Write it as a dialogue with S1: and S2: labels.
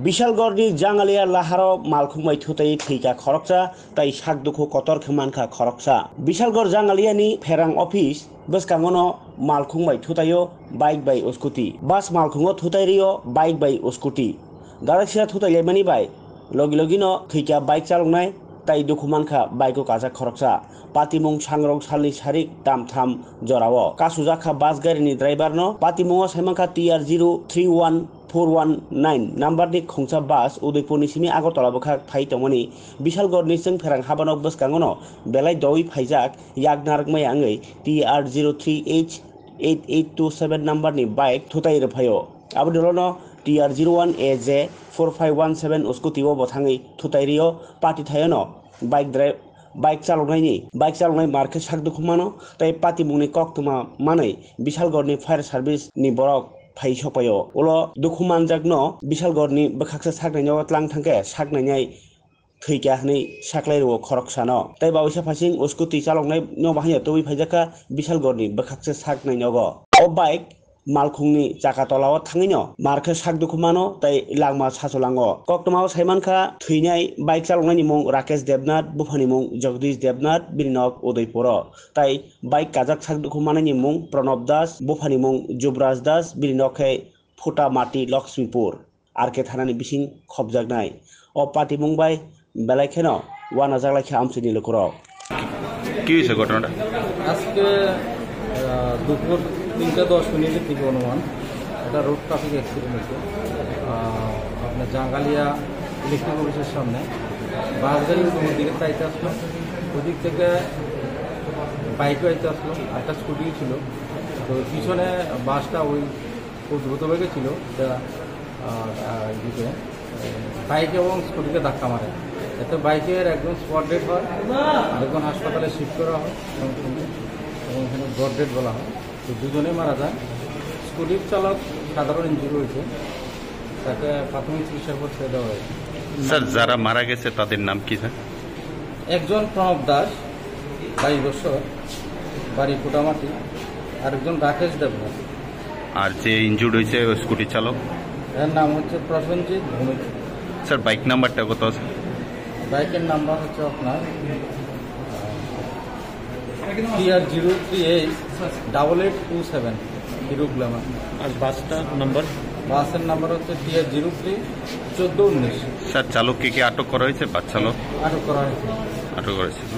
S1: বিশালগড়নি জাঙ্গালিয়া লাহার মালখুমাই থুতাই থৈকা খরকসা তাই সাকদুখু কতর খেমানখা খরকসা বিশালগড় জাঙ্গালিयानि फेरां अफिस बसकांगनो मालखुंबाय थुतायो बाइक बाय स्कुटी बास मालखुंगो थुतायरियो बाइक बाय स्कुटी दारासिया थुतायलेमानि बाय लगी लगिनो थैका बाइक चालनाय ताई दुखुमानखा बाइको काजा खरकसा पातिमुं सांग्रं सालनि सारिक दामथाम जरावो कासुजाखा बास गारिनि ड्राइभारनो पातिमुंआ साइमांखा TR031419 नम्बरनि खोंसा बास उदयपुरनि सिमी आगरतला बखा फाइ तमनि बिशालगड़नि जों फेरां हाबानक बसकांगनो बेलाय दई फाइजाक यागनारगमै आङै TR03H8827 नम्बरनि बाइक थुताय रफायो आबदलनो TR01AJ 4517 स्कुटिओ बथाङै थुतायरियो पार्टी थायोनो बाइक चालनाय मार्के साकदुखुमानो ताई पातिमुंनि कक्तुमा मानै बिशालगड़नि फायर सार्भिस नि बरक फाइ सपायो उलो दुखुमानजाकनो बिशालगड़नि बखाक्सा साकनायनि तलां थांके साकनायनाय थैका हनै साकलायरो खरकसानो ताई बावैसा फासिं स्कुटी चालनाय न बाहाय तबै फाइजाका बिशालगड़नि बखाक्सा साकनायनगो ओ बाइक मालखुंनि जाकातलाव थाङैनो मार्के साकदुखुमानो ताई लांमा सासलाङो कक्तमाव साइमानखा थैनाय बाइक चालनायनि मुं राकेश देबनाथ बुफानि मुं जगदीश देबनाथ बिनक उदयपुर ताई बाइक काजाक साकदुखुमानायनि मुं प्रणब दास बुफानि मुं जुबराज दास बिनके फुटामाटी लक्ष्मीपुर आरके थानानि बिसिं खबजागनाय अ पार्टी मुंबाय बेलायखेनो वाना जागलायखे आमसिनि लोकराव
S2: কি হয়েছে ঘটনাটা?
S3: আজকে দুপুর 3:10 মিনিটের দিকে অনুমান একটা রোড ট্রাফিক অ্যাক্সিডেন্ট হয়েছে আপনার জাঙ্গালিয়া ইলেকট্রিক অফিসের সামনে বাস গাড়ি ওই দিকে চাইতে আসলো ওদিক থেকে বাইকও আইতে আসলো একটা স্কুটি ছিল তো পিছনে বাসটা ওই খুব দ্রুত বেগে ছিল দিকে বাইক এবং স্কুটিকে ধাক্কা মারে এতে বাইকের একজন স্পট ডেড হয় আরেকজন হাসপাতালে শিফট করা হয় এবং এখানে ব্রড ডেড বলা হয় তো দুজনেই মারা যায় স্কুটির চালক সাধারণ ইঞ্জুরি হয়েছে তাকে প্রাথমিক চিকিৎসার পর ছেড়ে দেওয়া হয়েছে।
S2: স্যার যারা মারা গেছে তাদের নাম কি স্যার?
S3: একজন প্রণব দাস 22 বছর বাড়ি ফুটামাটি আরেকজন রাকেশ দেবনাথ
S2: আর যে ইনজুর্ড হয়েছে স্কুটি চালক
S3: এর নাম হচ্ছে প্রসেনজিৎ ভূমিক।
S2: স্যার বাইক নাম্বারটা কত আছে?
S3: বাইকের নাম্বার হচ্ছে আপনার TR038827 হিরো গ্ল্যামার
S1: আর বাসটার নাম্বার
S3: বাসের নাম্বার হচ্ছে TR031419।
S2: স্যার চালককে কি আটক করা হয়েছে? বাস চালক
S3: আটক করা হয়েছে।
S2: আটক করা হয়েছে।